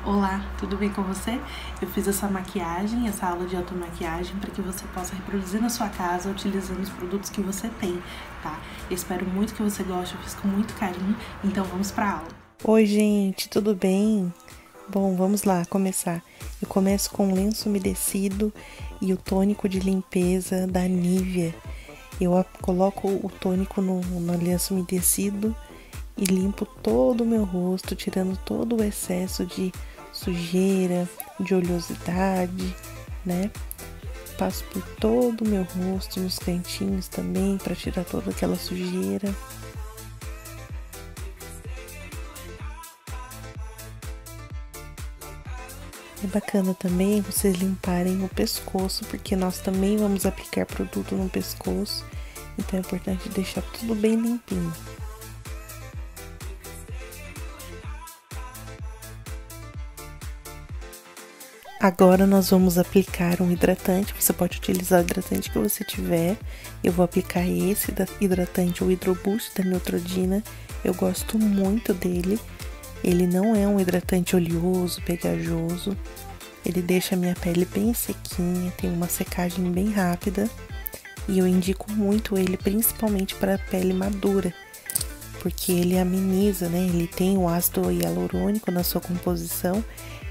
Olá, tudo bem com você? Eu fiz essa maquiagem, essa aula de automaquiagem para que você possa reproduzir na sua casa utilizando os produtos que você tem, tá? Eu espero muito que você goste, eu fiz com muito carinho, então vamos para a aula. Oi, gente, tudo bem? Bom, vamos lá começar. Eu começo com o lenço umedecido e o tônico de limpeza da Nivea. Eu coloco o tônico no lenço umedecido e limpo todo o meu rosto, tirando todo o excesso de sujeira, de oleosidade, né? Passo por todo o meu rosto, nos cantinhos também, para tirar toda aquela sujeira. É bacana também vocês limparem o pescoço, porque nós também vamos aplicar produto no pescoço, então é importante deixar tudo bem limpinho. Agora nós vamos aplicar um hidratante, você pode utilizar o hidratante que você tiver. Eu vou aplicar esse hidratante, o Hydro Boost da Neutrogena, eu gosto muito dele. Ele não é um hidratante oleoso, pegajoso, ele deixa a minha pele bem sequinha, tem uma secagem bem rápida. E eu indico muito ele, principalmente para a pele madura, porque ele ameniza, né? Ele tem o ácido hialurônico na sua composição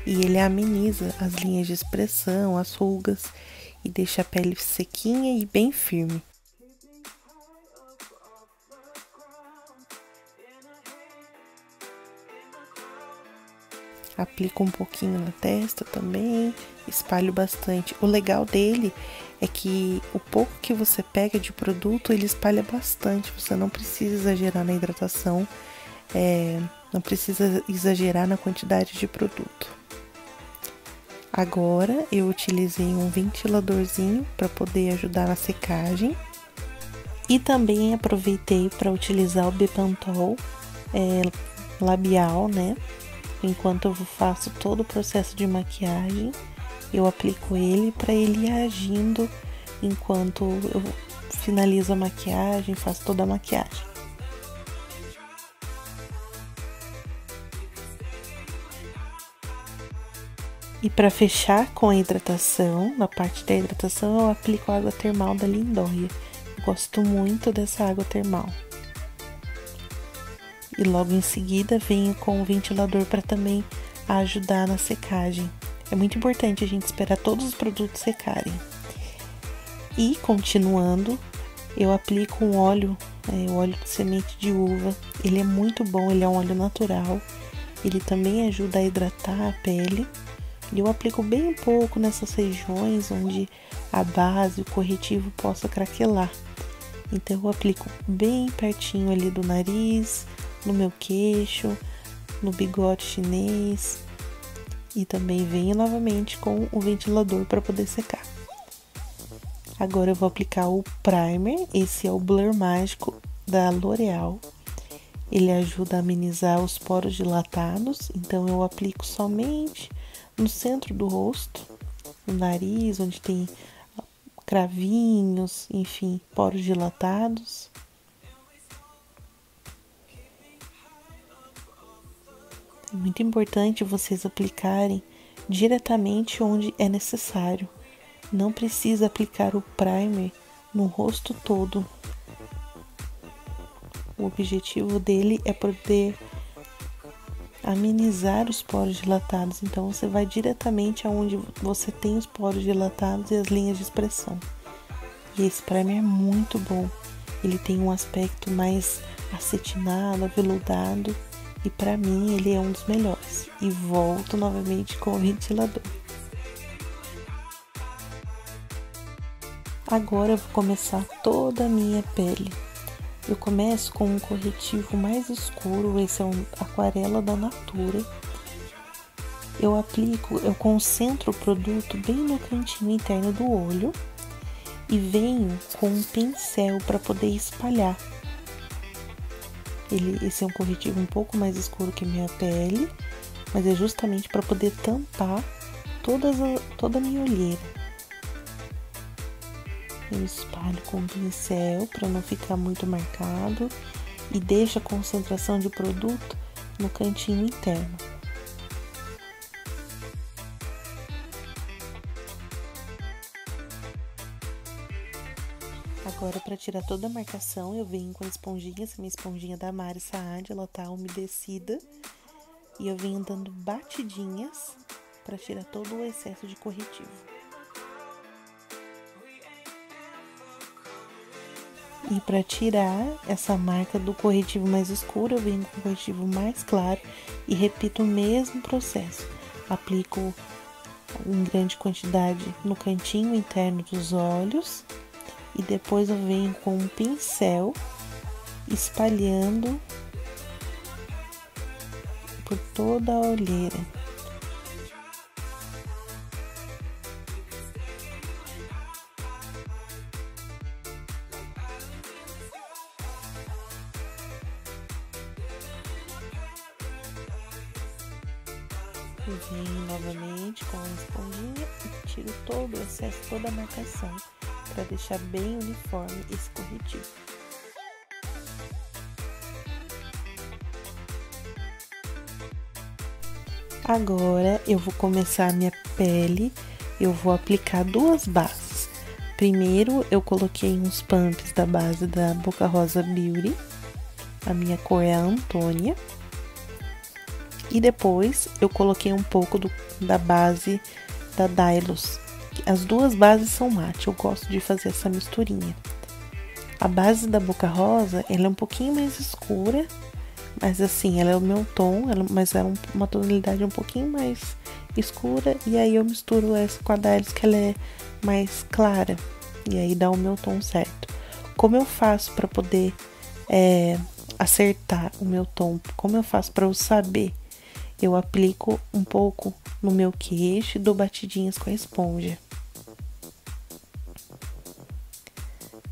e ele ameniza as linhas de expressão, as rugas e deixa a pele sequinha e bem firme. Aplico um pouquinho na testa também, espalho bastante. O legal dele é que o pouco que você pega de produto, ele espalha bastante. Você não precisa exagerar na hidratação, não precisa exagerar na quantidade de produto. Agora eu utilizei um ventiladorzinho para poder ajudar na secagem. E também aproveitei para utilizar o Bepantol labial, né? Enquanto eu faço todo o processo de maquiagem, eu aplico ele para ele ir agindo enquanto eu finalizo a maquiagem, faço toda a maquiagem. E para fechar com a hidratação, na parte da hidratação, eu aplico a água termal da Lindóia. Eu gosto muito dessa água termal. E logo em seguida venho com o ventilador para também ajudar na secagem. É muito importante a gente esperar todos os produtos secarem. E continuando, eu aplico um óleo, o óleo de semente de uva. Ele é muito bom, ele é um óleo natural. Ele também ajuda a hidratar a pele. E eu aplico bem pouco nessas regiões onde a base, o corretivo possa craquelar. Então eu aplico bem pertinho ali do nariz, no meu queixo, no bigode chinês e também venho novamente com o ventilador para poder secar. Agora eu vou aplicar o primer, esse é o Blur Mágico da L'Oréal. Ele ajuda a amenizar os poros dilatados, então eu aplico somente no centro do rosto, no nariz, onde tem cravinhos, enfim, poros dilatados. É muito importante vocês aplicarem diretamente onde é necessário. Não precisa aplicar o primer no rosto todo. O objetivo dele é poder amenizar os poros dilatados. Então você vai diretamente aonde você tem os poros dilatados e as linhas de expressão. E esse primer é muito bom. Ele tem um aspecto mais acetinado, aveludado. E para mim ele é um dos melhores. E volto novamente com o ventilador. Agora eu vou começar toda a minha pele. Eu começo com um corretivo mais escuro, esse é um Aquarela da Natura. Eu concentro o produto bem no cantinho interno do olho e venho com um pincel para poder espalhar. Esse é um corretivo um pouco mais escuro que a minha pele, mas é justamente para poder tampar toda a minha olheira. Eu espalho com o pincel para não ficar muito marcado e deixo a concentração de produto no cantinho interno. Agora, para tirar toda a marcação, eu venho com a esponjinha, essa minha esponjinha da Mari Saad, ela tá umedecida. E eu venho dando batidinhas para tirar todo o excesso de corretivo. E para tirar essa marca do corretivo mais escuro, eu venho com o corretivo mais claro e repito o mesmo processo. Aplico em grande quantidade no cantinho interno dos olhos e depois eu venho com um pincel espalhando por toda a olheira. Eu venho novamente com a esponjinha e tiro todo o excesso, toda a marcação, para deixar bem uniforme esse corretivo. Agora eu vou começar a minha pele, eu vou aplicar duas bases. Primeiro eu coloquei uns pumps da base da Boca Rosa Beauty, a minha cor é a Antônia. E depois eu coloquei um pouco da base da Dylos. As duas bases são mate, eu gosto de fazer essa misturinha. A base da Boca Rosa, ela é um pouquinho mais escura, mas assim, ela é o meu tom, mas é uma tonalidade um pouquinho mais escura. E aí eu misturo essa com a Dylos, que ela é mais clara, e aí dá o meu tom certo. Como eu faço para poder acertar o meu tom? Como eu faço para eu saber? Eu aplico um pouco no meu queixo e dou batidinhas com a esponja.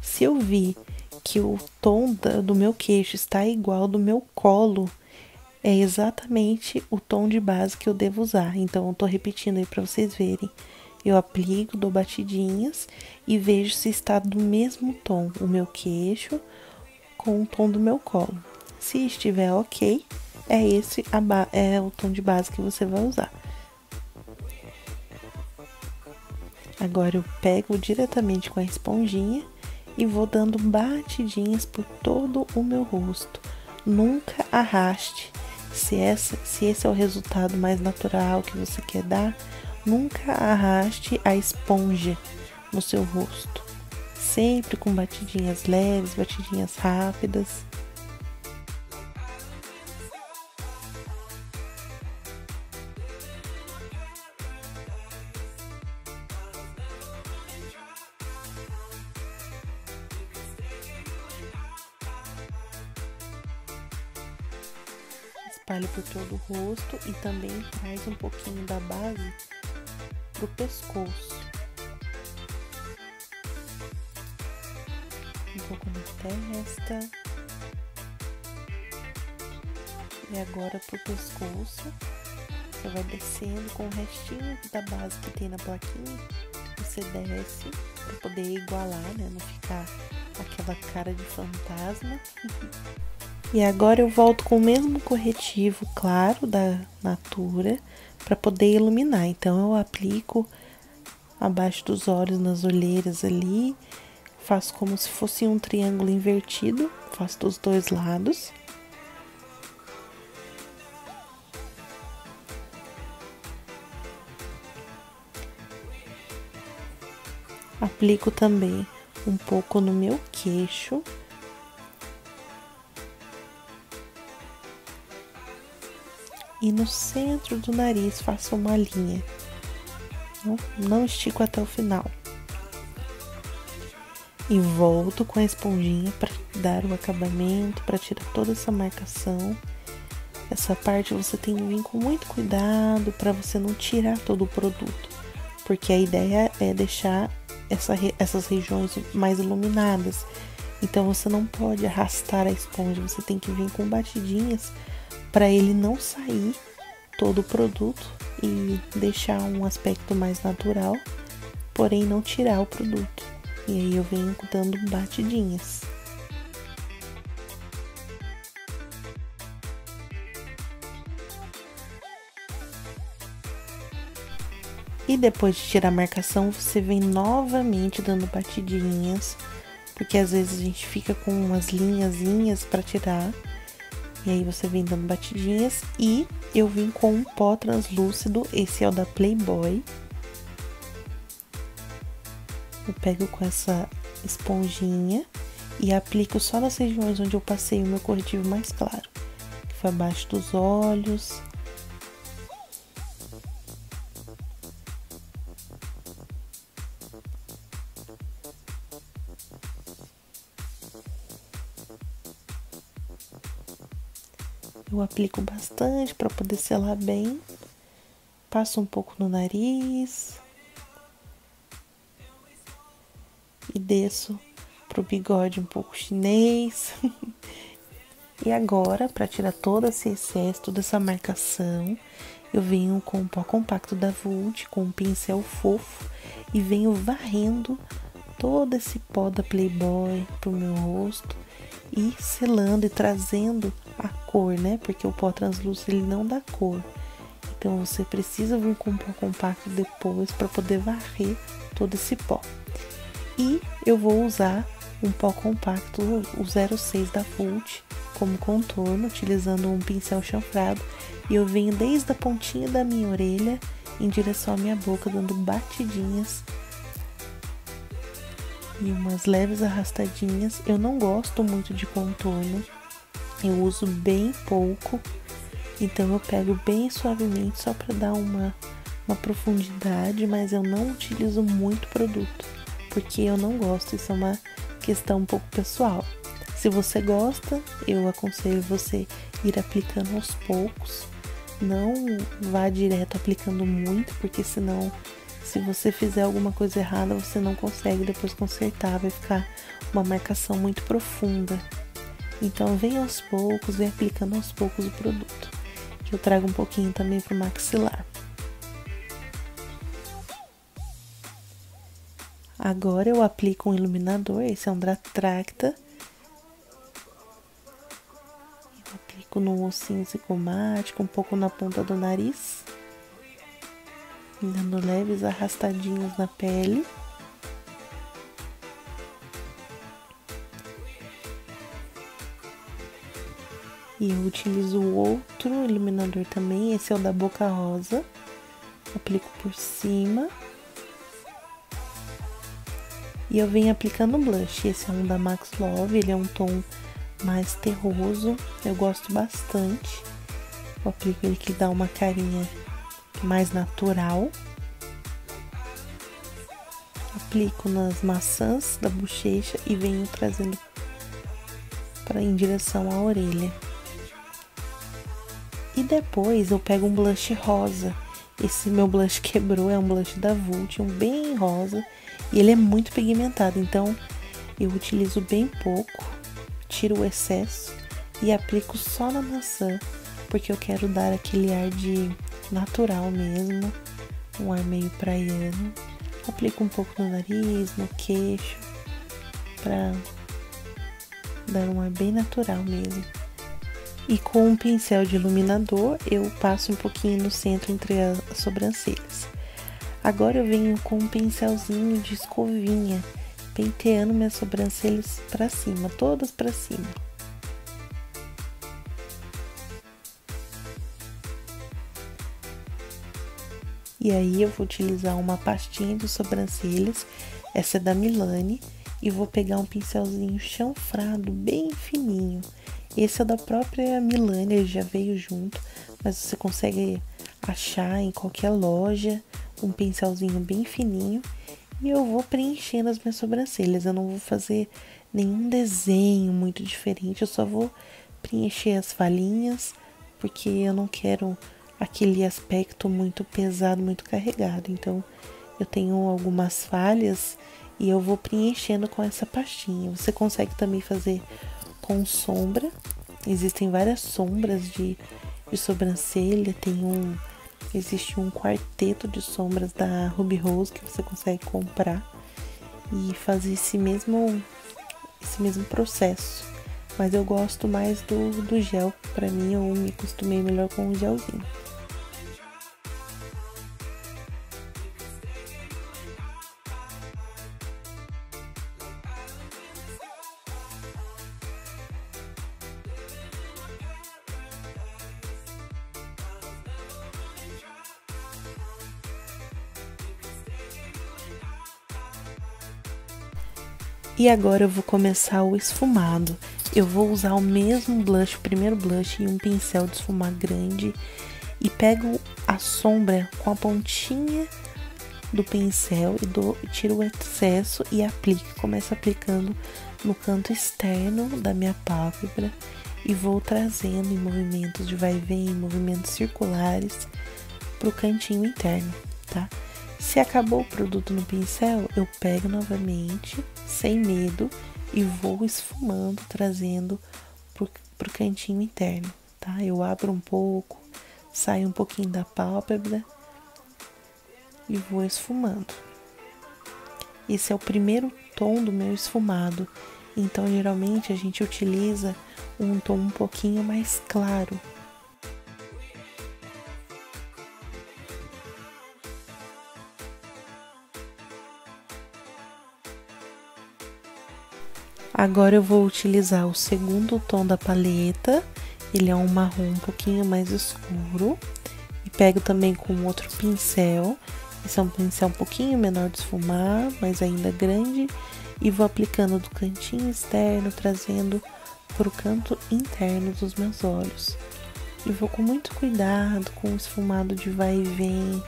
Se eu vi que o tom do meu queixo está igual ao do meu colo, é exatamente o tom de base que eu devo usar. Então, eu tô repetindo aí para vocês verem. Eu aplico, dou batidinhas e vejo se está do mesmo tom o meu queixo com o tom do meu colo. Se estiver ok, é esse é o tom de base que você vai usar. Agora eu pego diretamente com a esponjinha e vou dando batidinhas por todo o meu rosto. Nunca arraste. Se esse é o resultado mais natural que você quer dar, nunca arraste a esponja no seu rosto. Sempre com batidinhas leves, batidinhas rápidas. Espalhe por todo o rosto e também traz um pouquinho da base pro pescoço. Um pouco na testa. E agora pro pescoço. Você vai descendo com o restinho da base que tem na plaquinha. Você desce para poder igualar, né? Não ficar aquela cara de fantasma. E agora eu volto com o mesmo corretivo claro da Natura para poder iluminar. Então eu aplico abaixo dos olhos, nas olheiras ali, faço como se fosse um triângulo invertido, faço dos dois lados. Aplico também um pouco no meu queixo. E no centro do nariz faço uma linha. Não estico até o final. E volto com a esponjinha para dar o acabamento, para tirar toda essa marcação. Essa parte você tem que vir com muito cuidado para você não tirar todo o produto. Porque a ideia é deixar essas regiões mais iluminadas. Então você não pode arrastar a esponja, você tem que vir com batidinhas para ele não sair todo o produto e deixar um aspecto mais natural, porém não tirar o produto. E aí eu venho dando batidinhas. E depois de tirar a marcação, você vem novamente dando batidinhas porque às vezes a gente fica com umas linhazinhas para tirar. E aí você vem dando batidinhas. E eu vim com um pó translúcido, esse é o da Playboy. Eu pego com essa esponjinha e aplico só nas regiões onde eu passei o meu corretivo mais claro, que foi abaixo dos olhos. Eu aplico bastante para poder selar bem. Passo um pouco no nariz. E desço pro bigode um pouco chinês. E agora, para tirar todo esse excesso, toda essa marcação, eu venho com o pó compacto da Vult, com um pincel fofo, e venho varrendo todo esse pó da Playboy pro meu rosto e selando e trazendo a cor, né? Porque o pó translúcido ele não dá cor. Então você precisa vir com o pó compacto depois para poder varrer todo esse pó. E eu vou usar um pó compacto, o 06 da Vult, como contorno, utilizando um pincel chanfrado. E eu venho desde a pontinha da minha orelha em direção à minha boca, dando batidinhas e umas leves arrastadinhas. Eu não gosto muito de contorno, eu uso bem pouco, então eu pego bem suavemente só para dar uma profundidade, mas eu não utilizo muito produto, porque eu não gosto, isso é uma questão um pouco pessoal. Se você gosta, eu aconselho você ir aplicando aos poucos, não vá direto aplicando muito, porque senão, se você fizer alguma coisa errada, você não consegue depois consertar, vai ficar uma marcação muito profunda. Então vem aos poucos, vem aplicando aos poucos o produto. Eu trago um pouquinho também pro maxilar. Agora eu aplico um iluminador, esse é um da Tracta. Eu aplico no ossinho zigomático, um pouco na ponta do nariz, dando leves arrastadinhos na pele. E eu utilizo o outro iluminador também, esse é o da Boca Rosa. Aplico por cima. E eu venho aplicando blush, esse é um da Max Love, ele é um tom mais terroso, eu gosto bastante. Eu aplico ele que dá uma carinha mais natural. Aplico nas maçãs da bochecha e venho trazendo em direção à orelha. E depois eu pego um blush rosa. Esse meu blush quebrou, é um blush da Vult, um bem rosa. E ele é muito pigmentado, então eu utilizo bem pouco, tiro o excesso e aplico só na maçã, porque eu quero dar aquele ar de natural mesmo, um ar meio praiano. Aplico um pouco no nariz, no queixo, pra dar um ar bem natural mesmo. E com um pincel de iluminador, eu passo um pouquinho no centro entre as sobrancelhas. Agora eu venho com um pincelzinho de escovinha, penteando minhas sobrancelhas pra cima, todas pra cima. E aí eu vou utilizar uma pastinha de sobrancelhas, essa é da Milani, e vou pegar um pincelzinho chanfrado, bem fininho. Esse é da própria Milani, ele já veio junto, mas você consegue achar em qualquer loja, um pincelzinho bem fininho. E eu vou preenchendo as minhas sobrancelhas, eu não vou fazer nenhum desenho muito diferente, eu só vou preencher as falhinhas, porque eu não quero aquele aspecto muito pesado, muito carregado. Então eu tenho algumas falhas e eu vou preenchendo com essa pastinha. Você consegue também fazer com sombra, existem várias sombras de sobrancelha, existe um quarteto de sombras da Ruby Rose que você consegue comprar e fazer esse mesmo processo. Mas eu gosto mais do gel, pra mim eu me acostumei melhor com o gelzinho. E agora eu vou começar o esfumado. Eu vou usar o mesmo blush, o primeiro blush, e um pincel de esfumar grande. E pego a sombra com a pontinha do pincel e tiro o excesso e aplico. Começo aplicando no canto externo da minha pálpebra e vou trazendo em movimentos de vai e vem, movimentos circulares, pro cantinho interno, tá? Se acabou o produto no pincel, eu pego novamente, sem medo, e vou esfumando, trazendo pro cantinho interno, tá? Eu abro um pouco, saio um pouquinho da pálpebra e vou esfumando. Esse é o primeiro tom do meu esfumado, então geralmente a gente utiliza um tom um pouquinho mais claro. Agora eu vou utilizar o segundo tom da paleta, ele é um marrom um pouquinho mais escuro, e pego também com outro pincel, esse é um pincel um pouquinho menor de esfumar, mas ainda grande, e vou aplicando do cantinho externo, trazendo para o canto interno dos meus olhos. E vou com muito cuidado, com o esfumado de vai e vem,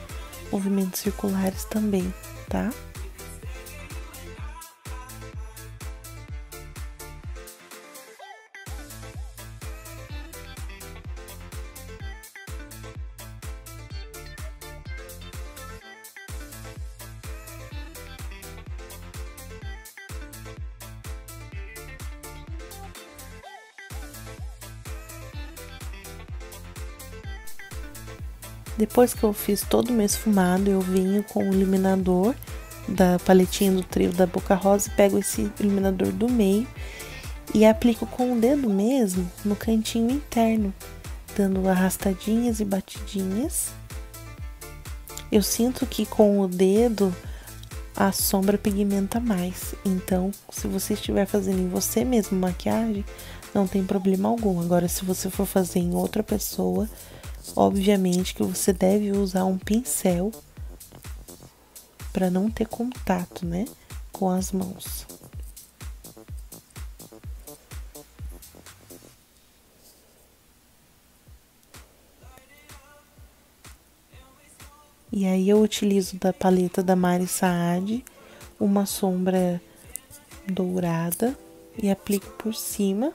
movimentos circulares também, tá? Depois que eu fiz todo o meu esfumado, eu venho com o iluminador da paletinha do trio da Boca Rosa e pego esse iluminador do meio e aplico com o dedo mesmo no cantinho interno, dando arrastadinhas e batidinhas. Eu sinto que com o dedo a sombra pigmenta mais, então se você estiver fazendo em você mesmo maquiagem, não tem problema algum. Agora, se você for fazer em outra pessoa, obviamente que você deve usar um pincel para não ter contato, né, com as mãos. E aí eu utilizo da paleta da Mari Saad uma sombra dourada e aplico por cima.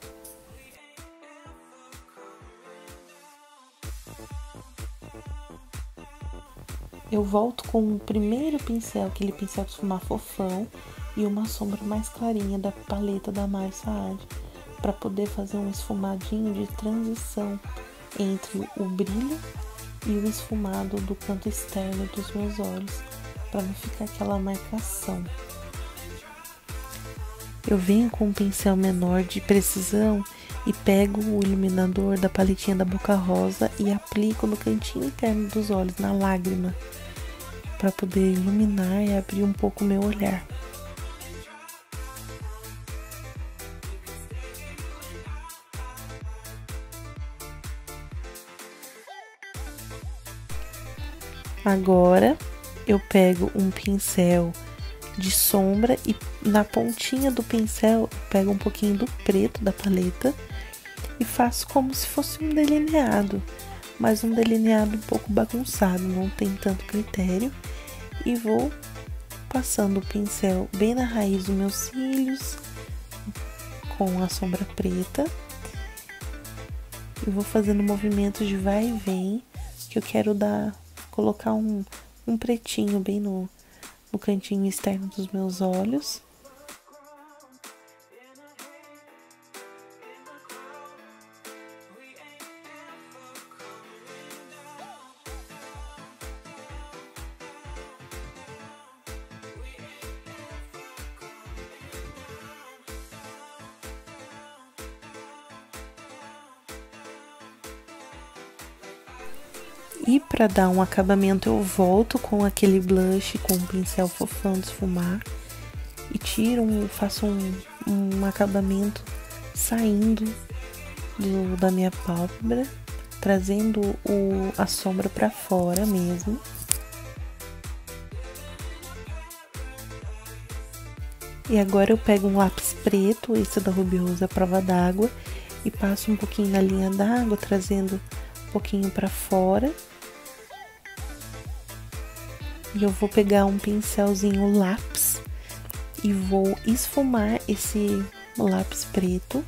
Eu volto com o primeiro pincel, aquele pincel de esfumar fofão, e uma sombra mais clarinha da paleta da Mari Saad, para poder fazer um esfumadinho de transição entre o brilho e o esfumado do canto externo dos meus olhos, para não ficar aquela marcação. Eu venho com um pincel menor de precisão e pego o iluminador da paletinha da Boca Rosa e aplico no cantinho interno dos olhos, na lágrima, para poder iluminar e abrir um pouco o meu olhar. Agora eu pego um pincel de sombra e na pontinha do pincel eu pego um pouquinho do preto da paleta e faço como se fosse um delineado, mas um delineado um pouco bagunçado, não tem tanto critério, e vou passando o pincel bem na raiz dos meus cílios com a sombra preta e vou fazendo movimentos de vai e vem, que eu quero colocar um pretinho bem no cantinho externo dos meus olhos. E para dar um acabamento eu volto com aquele blush com um pincel fofão de esfumar e faço um acabamento saindo da minha pálpebra, trazendo a sombra para fora mesmo. E agora eu pego um lápis preto, esse da Ruby Rose à prova d'água, e passo um pouquinho na linha d'água, trazendo um pouquinho para fora. E eu vou pegar um pincelzinho lápis e vou esfumar esse lápis preto.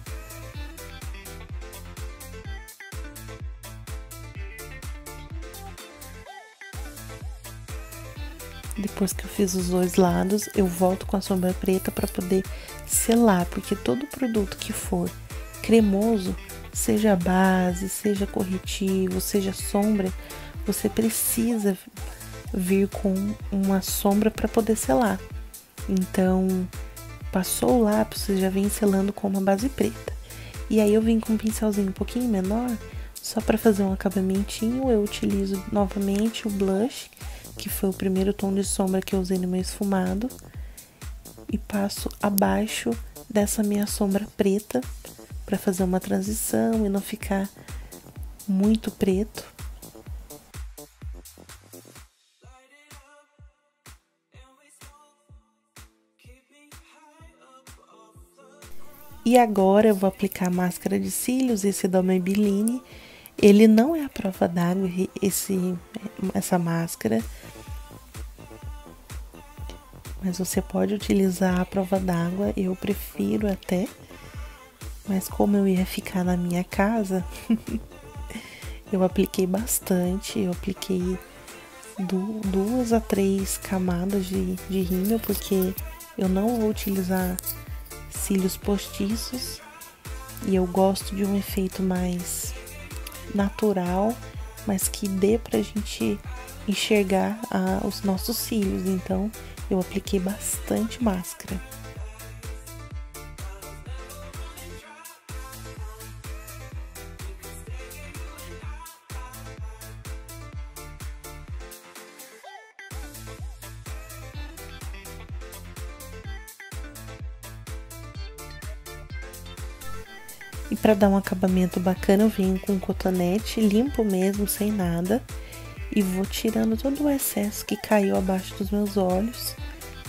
Depois que eu fiz os dois lados, eu volto com a sombra preta para poder selar, porque todo produto que for cremoso, seja base, seja corretivo, seja sombra, você precisa vir com uma sombra para poder selar. Então, passou o lápis, você já vem selando com uma base preta. E aí eu vim com um pincelzinho um pouquinho menor, só para fazer um acabamentinho, eu utilizo novamente o blush, que foi o primeiro tom de sombra que eu usei no meu esfumado, e passo abaixo dessa minha sombra preta para fazer uma transição e não ficar muito preto. E agora eu vou aplicar a máscara de cílios, esse da Maybelline. Ele não é a prova d'água, essa máscara, mas você pode utilizar a prova d'água, eu prefiro até, mas como eu ia ficar na minha casa, eu apliquei bastante, eu apliquei 2 a 3 camadas de rímel, porque eu não vou utilizar cílios postiços e eu gosto de um efeito mais natural, mas que dê pra gente enxergar os nossos cílios, então eu apliquei bastante máscara. E para dar um acabamento bacana, eu venho com um cotonete limpo mesmo, sem nada. E vou tirando todo o excesso que caiu abaixo dos meus olhos.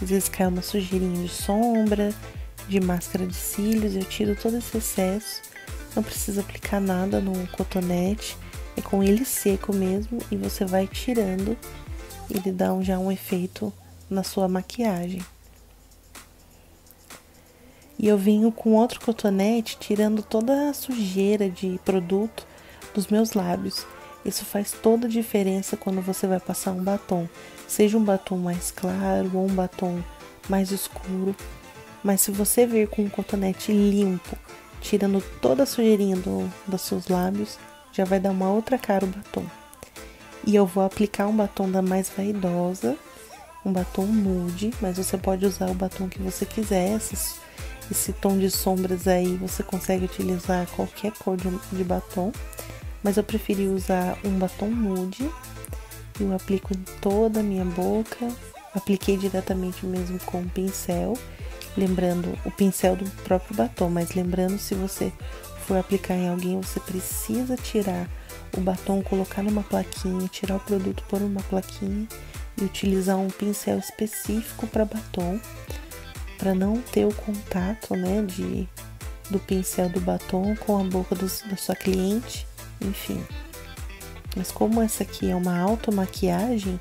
Às vezes cai uma sujeirinha de sombra, de máscara de cílios, eu tiro todo esse excesso. Não precisa aplicar nada no cotonete, é com ele seco mesmo. E você vai tirando, ele dá já um efeito na sua maquiagem. E eu venho com outro cotonete tirando toda a sujeira de produto dos meus lábios. Isso faz toda a diferença quando você vai passar um batom. Seja um batom mais claro ou um batom mais escuro. Mas se você vir com um cotonete limpo, tirando toda a sujeirinha dos seus lábios, já vai dar uma outra cara o batom. E eu vou aplicar um batom da Mais Vaidosa, um batom nude, mas você pode usar o batom que você quiser. Esse tom de sombras aí você consegue utilizar qualquer cor de batom, mas eu preferi usar um batom nude. Eu aplico em toda a minha boca, apliquei diretamente mesmo com o pincel, lembrando o pincel do próprio batom, mas lembrando, se você for aplicar em alguém, você precisa tirar o batom, colocar numa plaquinha, tirar o produto por uma plaquinha e utilizar um pincel específico para batom, para não ter o contato, né, do pincel do batom com a boca da sua cliente, enfim. Mas como essa aqui é uma automaquiagem,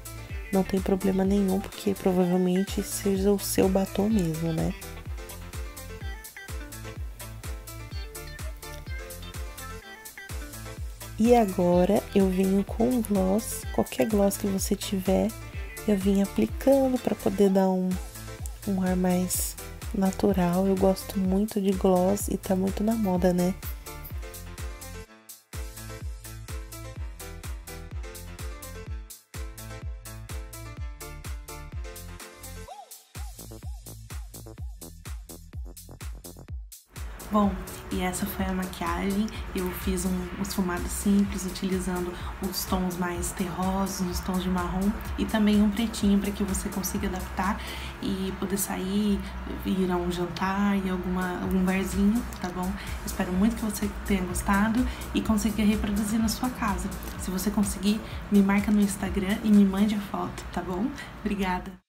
não tem problema nenhum, porque provavelmente seja o seu batom mesmo, né? E agora eu venho com um gloss, qualquer gloss que você tiver, eu vim aplicando para poder dar um ar mais natural. Eu gosto muito de gloss e tá muito na moda, né? Bom, e essa foi a maquiagem. Eu fiz um esfumado simples, utilizando os tons mais terrosos, os tons de marrom e também um pretinho para que você consiga adaptar e poder sair, ir a um jantar e algum barzinho, tá bom? Espero muito que você tenha gostado e consiga reproduzir na sua casa. Se você conseguir, me marca no Instagram e me mande a foto, tá bom? Obrigada!